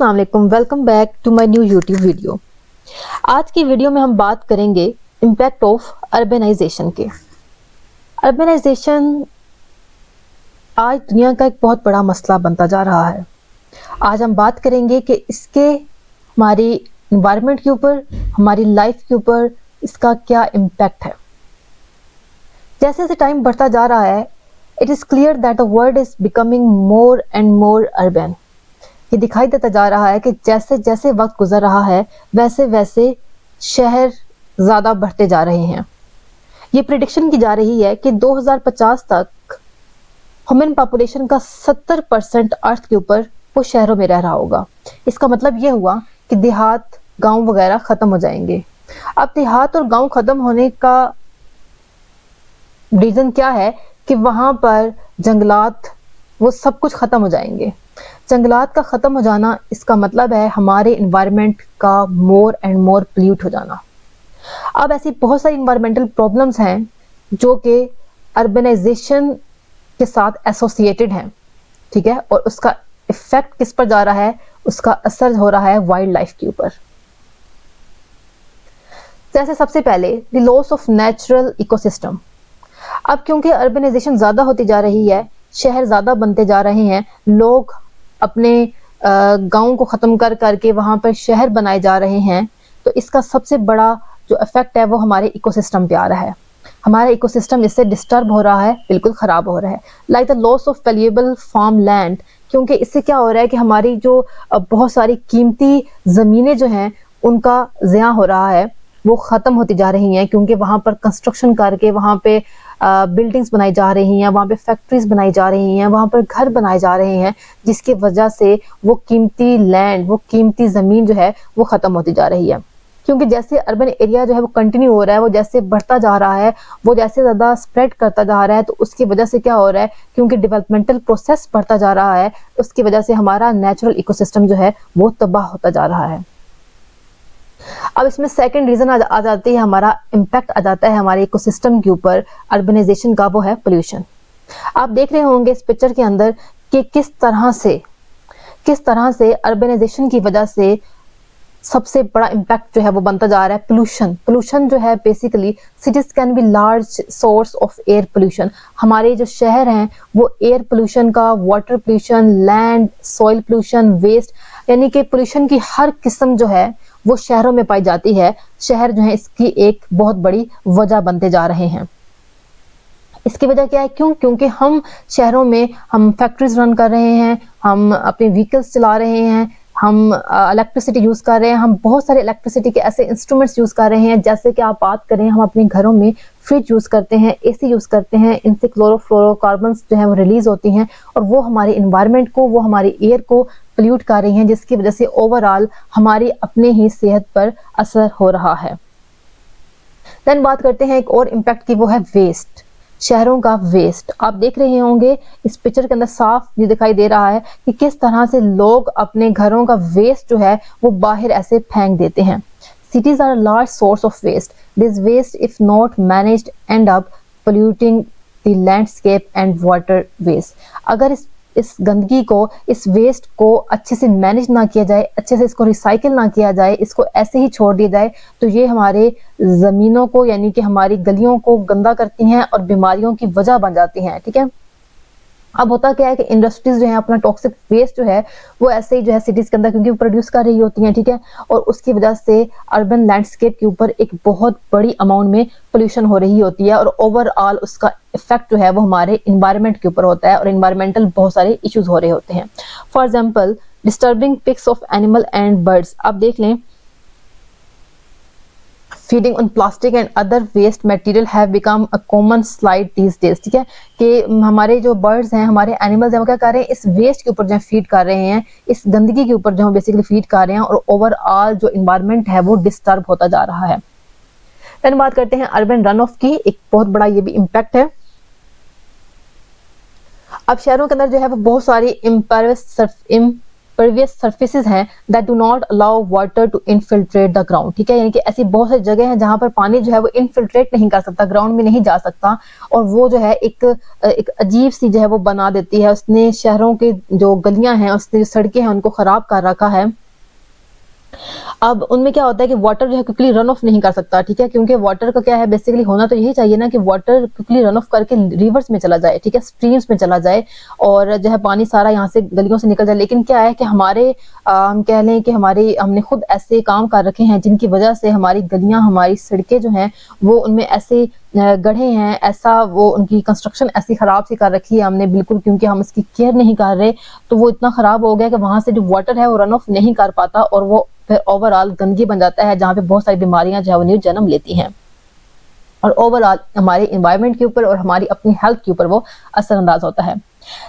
अस्सलाम वालेकुम, welcome back to my new YouTube video. आज की वीडियो में हम बात करेंगे इम्पैक्ट ऑफ अर्बनाइजेशन के। अर्बनाइजेशन आज दुनिया का एक बहुत बड़ा मसला बनता जा रहा है। आज हम बात करेंगे कि इसके हमारी इन्वायरमेंट के ऊपर, हमारी लाइफ के ऊपर इसका क्या इम्पैक्ट है। जैसे जैसे टाइम बढ़ता जा रहा है, it is clear that the world is becoming more and more urban. ये दिखाई देता जा रहा है कि जैसे जैसे वक्त गुजर रहा है वैसे वैसे शहर ज़्यादा बढ़ते जा रहे हैं। ये प्रिडिक्शन की जा रही है कि 2050 तक ह्यूमन पॉपुलेशन का 70% अर्थ के ऊपर वो शहरों में रह रहा होगा। इसका मतलब ये हुआ कि देहात, गांव वगैरह ख़त्म हो जाएंगे। अब देहात और गांव ख़त्म होने का रीज़न क्या है कि वहाँ पर जंगलात, वो सब कुछ ख़त्म हो जाएंगे। जंगलात का ख़त्म हो जाना, इसका मतलब है हमारे इन्वायरमेंट का मोर एंड मोर पोल्यूट हो जाना। अब ऐसी बहुत सारी इन्वायरमेंटल प्रॉब्लम्स हैं जो कि अर्बनाइजेशन के साथ एसोसिएटेड हैं, ठीक है, और उसका इफेक्ट किस पर जा रहा है, उसका असर हो रहा है वाइल्ड लाइफ के ऊपर। जैसे सबसे पहले the loss of natural ecosystem. अब क्योंकि अर्बनाइजेशन ज़्यादा होती जा रही है, शहर ज़्यादा बनते जा रहे हैं, लोग अपने गाँव को ख़त्म कर करके वहाँ पर शहर बनाए जा रहे हैं, तो इसका सबसे बड़ा जो इफेक्ट है वो हमारे इकोसिस्टम पे आ रहा है। हमारा इकोसिस्टम इससे डिस्टर्ब हो रहा है, बिल्कुल ख़राब हो रहा है। Like the loss of valuable farm land, क्योंकि इससे क्या हो रहा है कि हमारी जो बहुत सारी कीमती ज़मीनें जो हैं उनका ज़िया हो रहा है, वो ख़त्म होती जा रही हैं, क्योंकि वहाँ पर कंस्ट्रक्शन करके वहाँ पे बिल्डिंग्स बनाई जा रही हैं, वहाँ पे फैक्ट्रीज बनाई जा रही हैं, वहाँ पर घर बनाए जा रहे हैं, जिसकी वजह से वो कीमती लैंड, वो कीमती ज़मीन जो है वो ख़त्म होती जा रही है। क्योंकि जैसे अर्बन एरिया जो है वो कंटिन्यू हो रहा है, वो जैसे बढ़ता जा रहा है, वो जैसे ज़्यादा स्प्रेड करता जा रहा है, तो उसकी वजह से क्या हो रहा है, क्योंकि डेवलपमेंटल प्रोसेस बढ़ता जा रहा है, उसकी वजह से हमारा नेचुरल इकोसिस्टम जो है वो तबाह होता जा रहा है। अब इसमें सेकंड रीजन आ जाती है, हमारा इम्पैक्ट आ जाता है हमारे इकोसिस्टम के ऊपर अर्बनाइजेशन का, वो है पोल्यूशन। आप देख रहे होंगे इस पिक्चर के अंदर कि किस तरह से अर्बनाइजेशन की वजह से सबसे बड़ा इम्पैक्ट जो है वो बनता जा रहा है पोल्यूशन जो है basically cities can be large source of air pollution. हमारे जो शहर हैं वो एयर पोल्यूशन का, water pollution, land soil pollution, waste, यानी कि पोल्यूशन की हर किस्म जो है वो शहरों में पाई जाती है। शहर जो है इसकी एक बहुत बड़ी वजह बनते जा रहे हैं। इसकी वजह क्या है, क्योंकि हम शहरों में हम फैक्ट्रीज रन कर रहे हैं, हम अपने व्हीकल्स चला रहे हैं, हम इलेक्ट्रिसिटी यूज़ कर रहे हैं, हम बहुत सारे इलेक्ट्रिसिटी के ऐसे इंस्ट्रूमेंट्स यूज़ कर रहे हैं। जैसे कि आप बात करें, हम अपने घरों में फ्रिज यूज़ करते हैं, एसी यूज़ करते हैं, इनसे क्लोरोफ्लोरोकार्बन्स जो है वो रिलीज होती हैं और वो हमारे इन्वायरमेंट को, वो हमारी एयर को पोल्यूट कर रही हैं, जिसकी वजह से ओवरऑल हमारी अपने ही सेहत पर असर हो रहा है। देन बात करते हैं एक और इम्पैक्ट की, वो है वेस्ट, शहरों का वेस्ट। आप देख रहे होंगे इस पिक्चर के अंदर साफ ये दिखाई दे रहा है कि किस तरह से लोग अपने घरों का वेस्ट जो है वो बाहर ऐसे फेंक देते हैं। Cities are a large source of waste. This waste, if not managed, end up polluting the landscape and waterways. अगर इस गंदगी को, इस वेस्ट को अच्छे से मैनेज ना किया जाए, अच्छे से इसको रिसाइकिल ना किया जाए, इसको ऐसे ही छोड़ दिया जाए, तो ये हमारे ज़मीनों को, यानी कि हमारी गलियों को गंदा करती हैं और बीमारियों की वजह बन जाती हैं, ठीक है। अब होता क्या है कि इंडस्ट्रीज जो है अपना टॉक्सिक वेस्ट जो है वो ऐसे ही जो है सिटीज के अंदर, क्योंकि वो प्रोड्यूस कर रही होती हैं, ठीक है, और उसकी वजह से अर्बन लैंडस्केप के ऊपर एक बहुत बड़ी अमाउंट में पोल्यूशन हो रही होती है और ओवरऑल उसका इफेक्ट जो है वो हमारे इन्वायरमेंट के ऊपर होता है और इन्वायरमेंटल बहुत सारे इश्यूज हो रहे होते हैं। For example, disturbing pics of animal and birds. आप देख लें, feeding on plastic and other waste material have become a common slide these days, ठीक है, कि हमारे जो बर्ड्स हैं, हमारे एनिमल्स हैं, वो क्या कर रहे हैं, इस वेस्ट के ऊपर जो है फीड कर रहे हैं, इस गंदगी के ऊपर जो है बेसिकली फीड कर रहे हैं और ओवरऑल जो इन्वायरमेंट है वो डिस्टर्ब होता जा रहा है। देन बात करते हैं अर्बन रन ऑफ की, एक बहुत बड़ा ये भी इम्पैक्ट है। अब शहरों के अंदर जो है वो बहुत सारी परवियस सर्फेसिस हैं that do not allow water to infiltrate the ground, ठीक है, यानी कि ऐसी बहुत सारी जगह हैं जहां पर पानी जो है वो इनफिल्ट्रेट नहीं कर सकता, ग्राउंड में नहीं जा सकता, और वो जो है एक अजीब सी जो है वो बना देती है। उसने शहरों के जो गलियां हैं, उसने जो सड़कें हैं उनको खराब कर रखा है। अब उनमें क्या होता है कि वाटर जो है क्विकली रन ऑफ नहीं कर सकता, ठीक है, क्योंकि वाटर का क्या है, बेसिकली होना तो यही चाहिए ना कि वाटर क्विकली रन ऑफ करके रिवर्स में चला जाए, ठीक है, स्ट्रीम्स में चला जाए और जो है पानी सारा यहाँ से गलियों से निकल जाए। लेकिन क्या है कि हम कह लें कि हमने खुद ऐसे काम कर रखे हैं जिनकी वजह से हमारी गलियां, हमारी सड़कें जो हैं वो उनमें ऐसे गड्ढे हैं, ऐसा वो उनकी कंस्ट्रक्शन ऐसी खराब सी कर रखी है हमने बिल्कुल, क्योंकि हम इसकी केयर नहीं कर रहे, तो वो इतना खराब हो गया कि वहां से जो वाटर है वो रन ऑफ नहीं कर पाता और वो फिर ओवरऑल गंदगी बन जाता है, जहाँ पे बहुत सारी बीमारियां जो है वो न्यू जन्म लेती हैं और ओवरऑल हमारे इन्वायरमेंट के ऊपर और हमारी अपनी हेल्थ के ऊपर वो असरअंदाज होता है।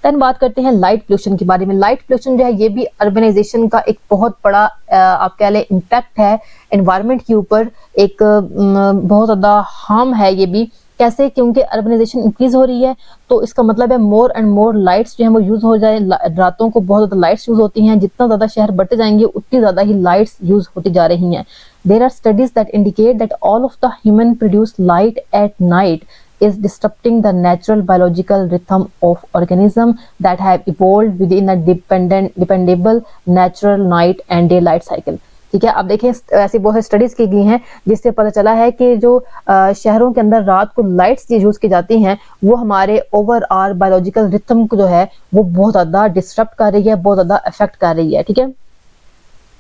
देन बात करते हैं लाइट पोल्यूशन के बारे में। लाइट पोल्यूशन जो है ये भी अर्बनाइजेशन का एक बहुत बड़ा आप कह लें इम्पैक्ट है एनवायरनमेंट के ऊपर, एक बहुत ज़्यादा हार्म है ये भी। कैसे? क्योंकि अर्बनाइजेशन इंक्रीज हो रही है तो इसका मतलब है मोर एंड मोर लाइट्स जो है वो यूज हो जाए, रातों को बहुत ज़्यादा लाइट्स यूज होती हैं, जितना ज़्यादा शहर बढ़ते जाएंगे उतनी ज़्यादा ही लाइट्स यूज होती जा रही हैं। There are studies that indicate that all of the human produced light at night is disrupting the natural biological rhythm of organisms that have evolved within a dependable natural night and day light cycle। ठीक है, अब देखें ऐसी बहुत सारी studies की गई हैं जिससे पता चला है कि जो शहरों के अंदर रात को लाइट्स यूज की जाती हैं वो हमारे ओवरऑल बायोलॉजिकल रिथम को जो है वो बहुत ज़्यादा डिस्टर्ब कर रही है, बहुत ज़्यादा अफेक्ट कर रही है। ठीक है,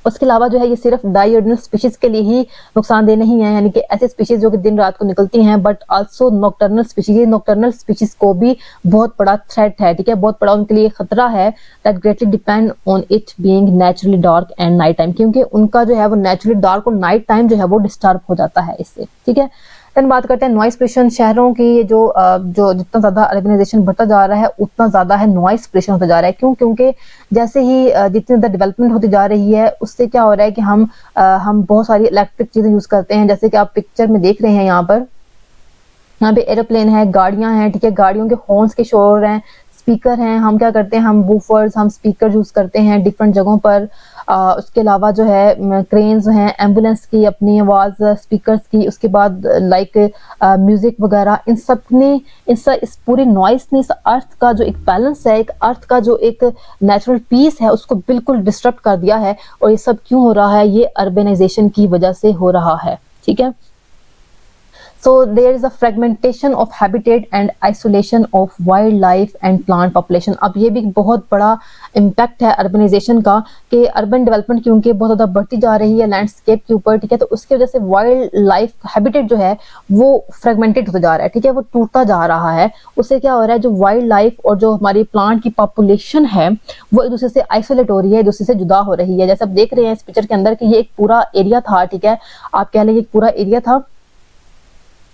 उसके अलावा जो है ये सिर्फ डायऑर्डिनल स्पीशीज के लिए ही नुकसानदेह नहीं है, यानी कि ऐसे स्पीशीज जो कि दिन रात को निकलती हैं, बट आल्सो नॉकटर्नल स्पीशीज को भी बहुत बड़ा थ्रेट है। ठीक है, बहुत बड़ा उनके लिए खतरा है that greatly depend on it being naturally dark and night time, क्योंकि उनका जो है वो नेचुरली डार्क और नाइट टाइम जो है वो डिस्टर्ब हो जाता है इससे। ठीक है, देन बात करते हैं नॉइस पोल्यूशन। शहरों की जो जितना ज्यादा अर्बनाइजेशन बढ़ता जा रहा है उतना ज्यादा है नॉइस पोल्यूशन होता जा रहा है। क्यों? क्योंकि जैसे ही जितनी ज्यादा डेवलपमेंट होती जा रही है उससे क्या हो रहा है कि हम बहुत सारी इलेक्ट्रिक चीजें यूज करते हैं, जैसे कि आप पिक्चर में देख रहे हैं यहाँ पे एरोप्लेन है, गाड़ियां हैं, ठीक है, गाड़ियों के हॉर्न्स के शोर हैं, स्पीकर हैं, हम क्या करते हैं, हम वूफर्स, हम स्पीकर यूज करते हैं डिफरेंट जगहों पर। उसके अलावा जो है क्रेन्स हैं, एम्बुलेंस की अपनी आवाज, स्पीकर्स की, उसके बाद लाइक म्यूजिक वगैरह, इन सब ने इस पूरी नॉइस ने इस अर्थ का जो एक बैलेंस है, एक अर्थ का जो एक नेचुरल पीस है उसको बिल्कुल डिस्टर्ब कर दिया है। और ये सब क्यों हो रहा है? ये अर्बनाइजेशन की वजह से हो रहा है। ठीक है, so there is a fragmentation of habitat and isolation of wildlife and plant population। अब ये भी बहुत बड़ा इम्पैक्ट है अर्बनाइजेशन का कि अर्बन डेवलपमेंट क्योंकि बहुत ज़्यादा बढ़ती जा रही है लैंडस्केप के ऊपर, ठीक है, तो उसकी वजह से वाइल्ड लाइफ हैबिटेट जो है वो फ्रेगमेंटेड होता जा रहा है, ठीक है, वो टूटता जा रहा है। उससे क्या हो रहा है, जो वाइल्ड लाइफ और जो हमारी प्लांट की पॉपुलेशन है वो एक दूसरे से आइसोलेट हो रही है, एक दूसरे से जुदा हो रही है। जैसे आप देख रहे हैं इस पिक्चर के अंदर कि ये एक पूरा एरिया था, ठीक है, आप कह लें एक पूरा एरिया था,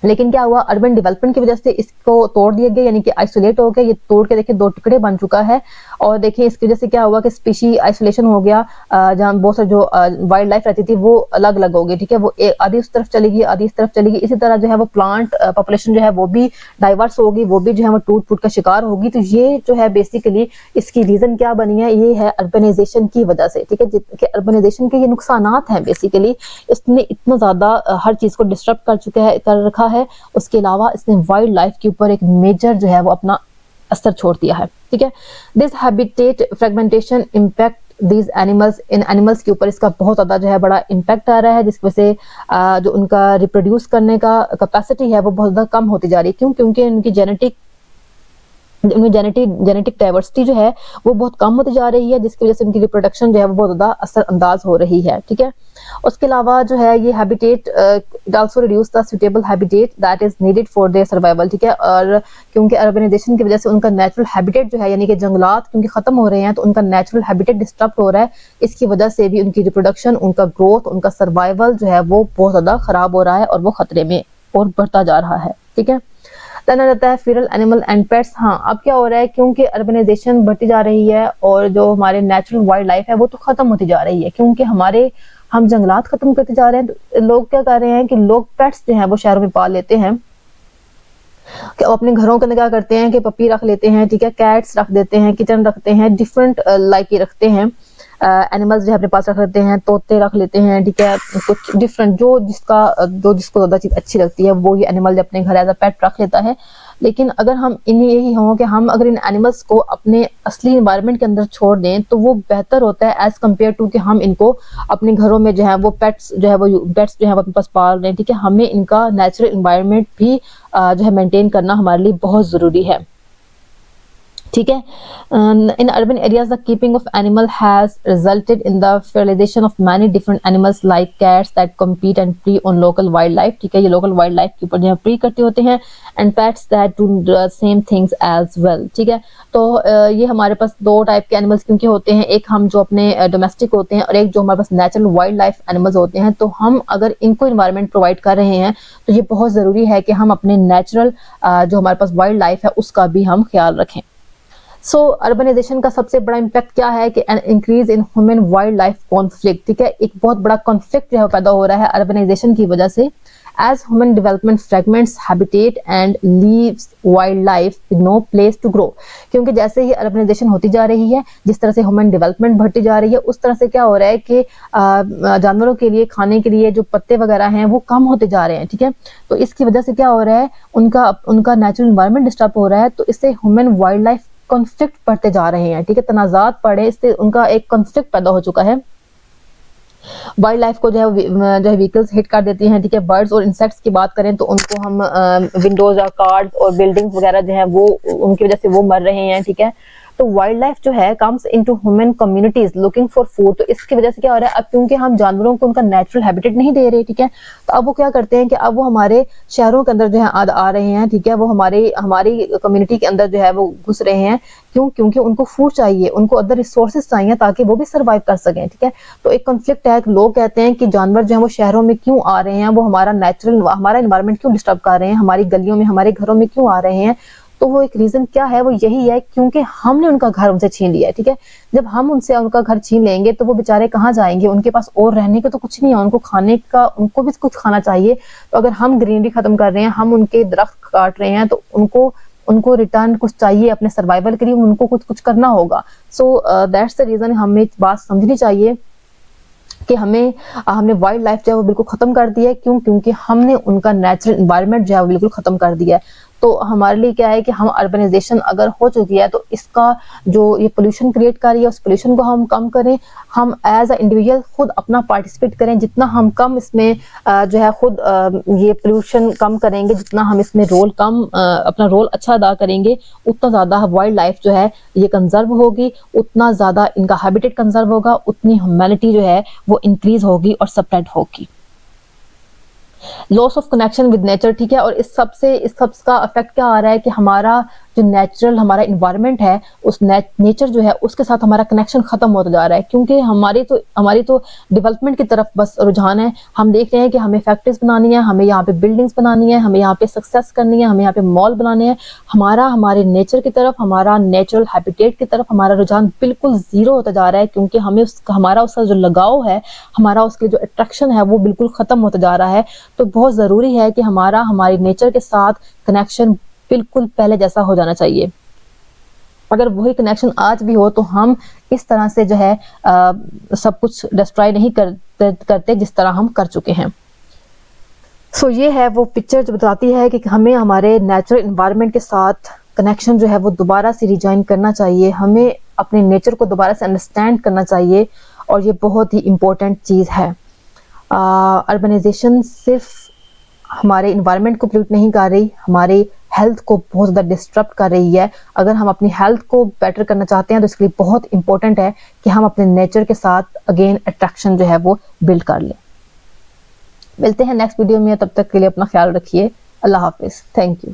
लेकिन क्या हुआ, अर्बन डेवलपमेंट की वजह से इसको तोड़ दिया गया, यानी कि आइसोलेट हो गया। ये तोड़ के देखिए दो टुकड़े बन चुका है और देखिए इसकी वजह से क्या हुआ कि स्पीशी आइसोलेशन हो गया, जहाँ बहुत सारी जो वाइल्ड लाइफ रहती थी वो अलग अलग हो गई। ठीक है, वो आधी उस तरफ चली गई, आधी इस तरफ चली गई। इसी तरह जो है वो प्लांट पॉपुलेशन जो है वो भी डाइवर्स होगी, वो भी जो है वो टूट फूट का शिकार होगी। तो ये जो है बेसिकली इसकी रीजन क्या बनी है, ये है अर्बनाइजेशन की वजह से। ठीक है, अर्बनाइजेशन के ये नुकसानात हैं बेसिकली, इसने इतना ज्यादा हर चीज को डिस्टर्ब कर रखा है। उसके अलावा इसने वाइल्ड लाइफ के ऊपर एक मेजर जो है वो अपना असर छोड़ दिया है। ठीक है, this habitat fragmentation impact these animals, in animals के ऊपर इसका बहुत ज्यादा जो है बड़ा इम्पैक्ट आ रहा है, जिसकी वजह से जो उनका रिप्रोड्यूस करने का कैपेसिटी है वो बहुत ज्यादा कम होती जा रही है। क्यों? क्योंकि उनकी जेनेटिक डाइवर्सिटी जो है वो बहुत कम होती जा रही है, जिसकी वजह से उनकी रिप्रोडक्शन जो है वो बहुत ज्यादा असरअंदाज हो रही है। ठीक है, उसके अलावा जो है ये habitat also reduce the suitable habitat that is needed for their survival. ठीक है, और क्योंकि अर्बनाइजेशन की वजह से उनका नेचुरल हैबिटेट जो है, यानी कि जंगलात क्योंकि खत्म हो रहे हैं तो उनका नेचुरल हैबिटेट डिस्टर्ब हो रहा है। इसकी वजह से भी उनकी रिप्रोडक्शन, उनका ग्रोथ, उनका सर्वाइवल जो है वो बहुत ज्यादा खराब हो रहा है और वो खतरे में और बढ़ता जा रहा है। ठीक है, देन आ जाता है फीरल एनिमल एंड पेट्स। हाँ, अब क्या हो रहा है, क्योंकि अर्बनाइजेशन बढ़ती जा रही है और जो हमारे नेचुरल वाइल्ड लाइफ है वो तो खत्म होती जा रही है, क्योंकि हम जंगलात खत्म करते जा रहे हैं। तो लोग क्या कर रहे हैं कि लोग पेट्स जो है वो शहरों में पाल लेते हैं, कि अपने घरों के अंदर क्या करते हैं कि पपी रख लेते हैं, ठीक है, कैट्स रख देते हैं, किचन रखते हैं, डिफरेंट लाइक रखते हैं। एनिमल्स जो है अपने पास रख लेते हैं, तोते रख लेते हैं, ठीक है, कुछ डिफरेंट जो जिसको ज़्यादा चीज़ अच्छी लगती है वो ये एनिमल अपने घर एज अ पेट रख लेता है। लेकिन अगर हम इन्हें यही हों कि हम अगर इन एनिमल्स को अपने असली इन्वायरमेंट के अंदर छोड़ दें तो वो बेहतर होता है एज़ कम्पेयर टू कि हम इनको अपने घरों में जो है वो पेट्स जो है वो अपने पास पाल रहे हैं, ठीक है। हमें इनका नेचुरल इन्वायरमेंट भी जो है मेंटेन करना हमारे लिए बहुत ज़रूरी है, ठीक है। In urban areas the keeping of animal has resulted in the feralization of many different animals like cats that compete and prey on local wildlife, ठीक है। ये लोकल वाइल्ड लाइफ के ऊपर जो है प्री करते होते हैं, and pets that do the same things as well, ठीक है। तो ये हमारे पास दो टाइप के एनिमल्स क्योंकि होते हैं, एक हम जो अपने डोमेस्टिक होते हैं और एक जो हमारे पास नेचुरल वाइल्ड लाइफ एनिमल्स होते हैं। तो हम अगर इनको इन्वायरमेंट प्रोवाइड कर रहे हैं तो ये बहुत ज़रूरी है कि हम अपने नेचुरल जो हमारे पास वाइल्ड लाइफ है उसका भी हम ख्याल रखें। सो अर्बनाइजेशन का सबसे बड़ा इम्पैक्ट क्या है कि increase in human wild life conflict, ठीक है। एक बहुत बड़ा कॉन्फ्लिक्ट जो है पैदा हो रहा है अर्बनाइजेशन की वजह से। As human development fragments habitat and leaves wild life with no place to grow, क्योंकि जैसे ही अर्बनाइजेशन होती जा रही है, जिस तरह से ह्यूमन डेवलपमेंट बढ़ती जा रही है, उस तरह से क्या हो रहा है कि जानवरों के लिए खाने के लिए जो पत्ते वगैरह हैं वो कम होते जा रहे हैं, ठीक है। तो इसकी वजह से क्या हो रहा है, उनका नेचुरल इन्वायरमेंट डिस्टर्ब हो रहा है। तो इससे ह्यूमन वाइल्ड लाइफ कॉन्फ्लिक्ट बढ़ते जा रहे हैं, ठीक है। तनाजात पड़े, इससे उनका एक कॉन्फ्लिक्ट पैदा हो चुका है। वाइल्ड लाइफ को जो है व्हीकल्स हिट कर देती हैं, ठीक है। बर्ड्स और इंसेक्ट्स की बात करें तो उनको हम विंडोज और कार्ड्स और बिल्डिंग्स वगैरह जो है वो उनकी वजह से वो मर रहे हैं, ठीक है। तो वाइल्ड लाइफ जो है comes into human communities looking for food. तो इसकी वजह से क्या हो रहा है, अब क्योंकि हम जानवरों को उनका नेचुरल हैबिटेट नहीं दे रहे, ठीक है। तो अब वो क्या करते हैं कि अब वो हमारे शहरों के अंदर जो है आ रहे हैं, ठीक है। वो हमारी कम्युनिटी के अंदर जो है वो घुस रहे हैं। क्यों? क्योंकि उनको फूड चाहिए, उनको अदर रिसोर्सेज चाहिए ताकि वो भी सर्वाइव कर सकें, ठीक है। तो एक कॉन्फ्लिक्ट है, लोग कहते हैं कि जानवर जो है वो शहरों में क्यों आ रहे हैं, वो हमारा इन्वायरमेंट क्यों डिस्टर्ब कर रहे हैं, हमारी गलियों में हमारे घरों में क्यों आ रहे हैं। तो वो एक रीजन क्या है, वो यही है क्योंकि हमने उनका घर उनसे छीन लिया है, ठीक है। जब हम उनसे उनका घर छीन लेंगे तो वो बेचारे कहाँ जाएंगे, उनके पास और रहने को तो कुछ नहीं है, उनको खाने का, उनको भी कुछ खाना चाहिए। तो अगर हम ग्रीनरी खत्म कर रहे हैं, हम उनके दरख्त काट रहे हैं, तो उनको रिटर्न कुछ चाहिए अपने सर्वाइवल के लिए, उनको कुछ करना होगा। सो दैट्स द रीजन हमें बात समझनी चाहिए कि हमने वाइल्ड लाइफ जो है वो बिल्कुल खत्म कर दिया है। क्यों? क्योंकि हमने उनका नेचुरल एनवायरनमेंट जो है वो बिल्कुल खत्म कर दिया है। तो हमारे लिए क्या है कि हम अर्बनाइजेशन अगर हो चुकी है तो इसका जो ये पोल्यूशन क्रिएट कर रही है उस पोल्यूशन को हम कम करें। हम एज अ इंडिविजुअल खुद अपना पार्टिसिपेट करें, जितना हम कम इसमें जो है खुद ये पोल्यूशन कम करेंगे, जितना हम इसमें अपना रोल अच्छा अदा करेंगे, उतना ज़्यादा वाइल्ड लाइफ जो है ये कंजर्व होगी, उतना ज़्यादा इनका हैबिटेट कंजर्व होगा, उतनी ह्यूमैनिटी जो है वो इंक्रीज होगी और स्प्रेड होगी। Loss of connection with nature, ठीक है। और इस सब का इफेक्ट क्या आ रहा है कि हमारा जो नेचुरल हमारा इन्वायरमेंट है, उस नेचर जो है उसके साथ हमारा कनेक्शन खत्म होता जा रहा है। क्योंकि हमारी तो डेवलपमेंट की तरफ बस रुझान है। हम देख रहे हैं कि हमें फैक्ट्रीज बनानी है, हमें यहाँ पे बिल्डिंग्स बनानी है, हमें यहाँ पे सक्सेस करनी है, हमें यहाँ पे मॉल बनाने हैं। हमारे नेचर की तरफ, हमारा नेचुरल हैबिटेट की तरफ हमारा रुझान बिल्कुल जीरो होता जा रहा है। क्योंकि हमारा उसका जो लगाव है, हमारा उसके जो अट्रैक्शन है वो बिल्कुल खत्म होता जा रहा है। तो बहुत जरूरी है कि हमारी नेचर के साथ कनेक्शन बिल्कुल पहले जैसा हो जाना चाहिए। अगर वही कनेक्शन आज भी हो तो हम इस तरह से जो है सब कुछ डिस्ट्रॉय नहीं करते जिस तरह हम कर चुके हैं। सो ये है वो पिक्चर जो बताती है कि हमें हमारे नेचुरल एनवायरनमेंट के साथ कनेक्शन जो है वो दोबारा से रिजॉइन करना चाहिए। हमें अपने नेचर को दोबारा से अंडरस्टैंड करना चाहिए और ये बहुत ही इम्पोर्टेंट चीज़ है। अर्बनाइजेशन सिर्फ हमारे इन्वायरमेंट को पोल्यूट नहीं कर रही, हमारे हेल्थ को बहुत ज़्यादा डिस्टर्ब कर रही है। अगर हम अपनी हेल्थ को बेटर करना चाहते हैं तो इसके लिए बहुत इंपॉर्टेंट है कि हम अपने नेचर के साथ अगेन अट्रैक्शन जो है वो बिल्ड कर लें। मिलते हैं नेक्स्ट वीडियो में, तब तक के लिए अपना ख्याल रखिए। अल्लाह हाफिज़। Thank you.